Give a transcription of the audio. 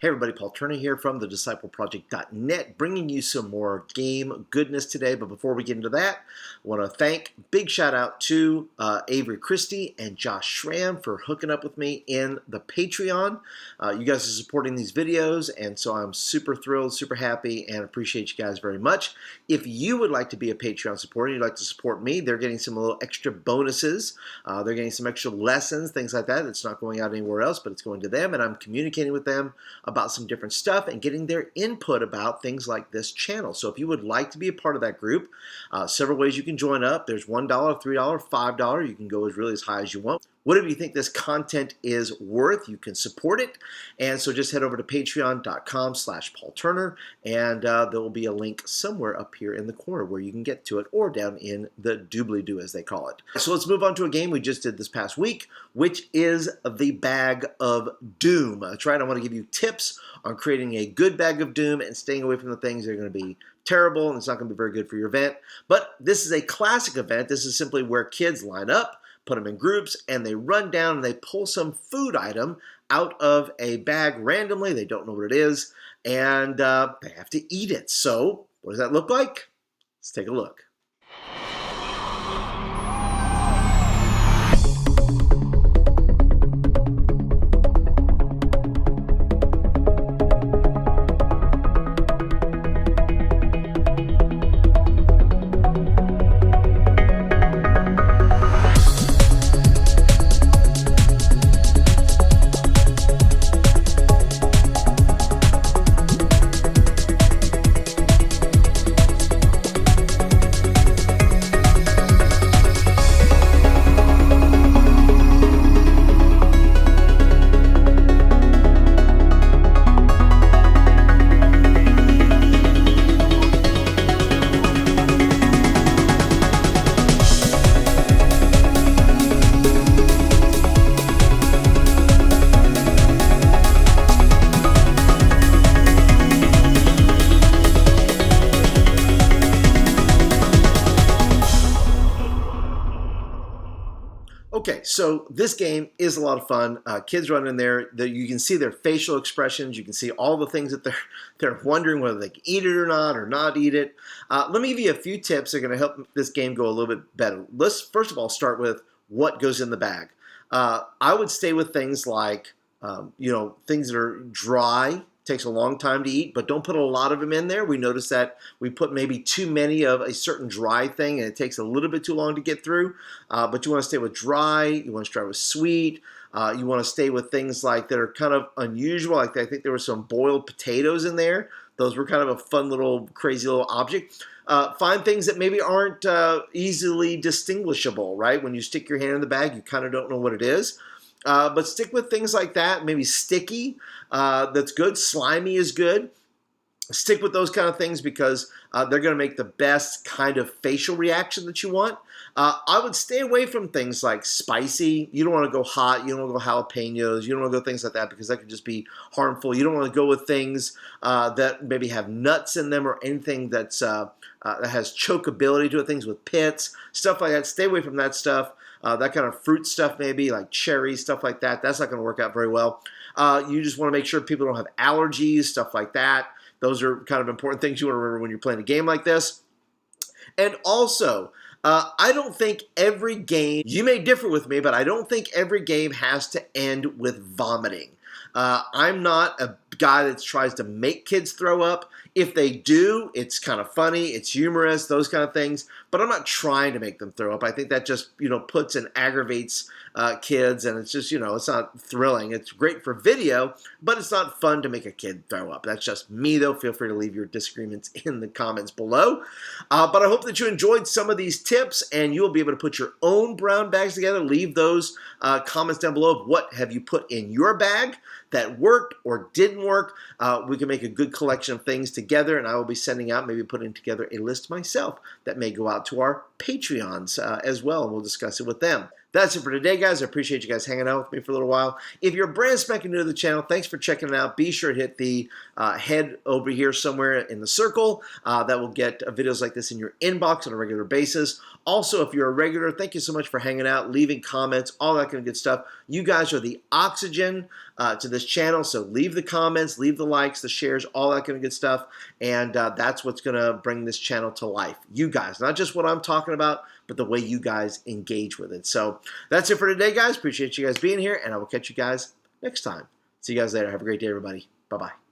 Hey everybody, Paul Turner here from thediscipleproject.net, bringing you some more game goodness today. But before we get into that, I want to thank, big shout out to Avery Christie and Josh Schramm for hooking up with me in the Patreon. You guys are supporting these videos, and so I'm super thrilled, super happy, and appreciate you guys very much. If you would like to be a Patreon supporter, you'd like to support me, they're getting some little extra bonuses. They're getting some extra lessons, things like that. It's not going out anywhere else, but it's going to them, and I'm communicating with them about some different stuff and getting their input about things like this channel. So if you would like to be a part of that group, several ways you can join up. There's $1, $3, $5. You can go as high as you want. Whatever you think this content is worth, you can support it. And so just head over to patreon.com/Paul Turner, and there will be a link somewhere up here in the corner where you can get to it, or down in the doobly-doo, as they call it. So let's move on to a game we just did this past week, which is the Bag of Doom. That's right, I want to give you tips on creating a good bag of doom and staying away from the things that are going to be terrible and it's not going to be very good for your event. But this is a classic event. This is simply where kids line up, put them in groups, and they run down and they pull some food item out of a bag randomly. They don't know what it is, and they have to eat it. So what does that look like? Let's take a look. Okay, so this game is a lot of fun. Kids run in there. You can see their facial expressions. You can see all the things that they're wondering whether they can eat it or not eat it. Let me give you a few tips that are going to help this game go a little bit better. Let's first of all start with what goes in the bag. I would stay with things like things that are dry. Takes a long time to eat, but don't put a lot of them in there. We notice that we put maybe too many of a certain dry thing, and it takes a little bit too long to get through. But you want to stay with dry. You want to start with sweet. You want to stay with things like that are kind of unusual. Like I think there were some boiled potatoes in there. Those were kind of a fun little, crazy little object. Find things that maybe aren't easily distinguishable, right? When you stick your hand in the bag, you kind of don't know what it is. But stick with things like that. Maybe sticky, that's good. Slimy is good. Stick with those kind of things because they're going to make the best kind of facial reaction that you want. I would stay away from things like spicy. You don't want to go hot. You don't want to go jalapenos. You don't want to go things like that because that could just be harmful. You don't want to go with things that maybe have nuts in them or anything that's that has chokeability to it, things with pits, stuff like that. Stay away from that stuff. That kind of fruit stuff, maybe like cherries, stuff like that. That's not going to work out very well. You just want to make sure people don't have allergies, stuff like that. Those are kind of important things you want to remember when you're playing a game like this. And also, I don't think every game, you may differ with me, but I don't think every game has to end with vomiting. I'm not a guy that tries to make kids throw up. If they do, it's kind of funny, it's humorous, those kind of things, but I'm not trying to make them throw up. I think that just, puts and aggravates kids, and it's just, it's not thrilling. It's great for video, but it's not fun to make a kid throw up. That's just me, though. Feel free to leave your disagreements in the comments below. But I hope that you enjoyed some of these tips, and you will be able to put your own brown bags together. Leave those comments down below of what have you put in your bag that worked or didn't work. We can make a good collection of things together, and I will be sending out, maybe putting together a list myself that may go out to our Patreons as well, and we'll discuss it with them. That's it for today, guys. I appreciate you guys hanging out with me for a little while. If you're brand spanking new to the channel, thanks for checking it out. Be sure to hit the head over here somewhere in the circle. That will get videos like this in your inbox on a regular basis. Also, if you're a regular, thank you so much for hanging out, leaving comments, all that kind of good stuff. You guys are the oxygen to this channel, so leave the comments, leave the likes, the shares, all that kind of good stuff, and that's what's going to bring this channel to life. You guys, not just what I'm talking about, but the way you guys engage with it. So that's it for today, guys. Appreciate you guys being here, and I will catch you guys next time. See you guys later. Have a great day, everybody. Bye-bye.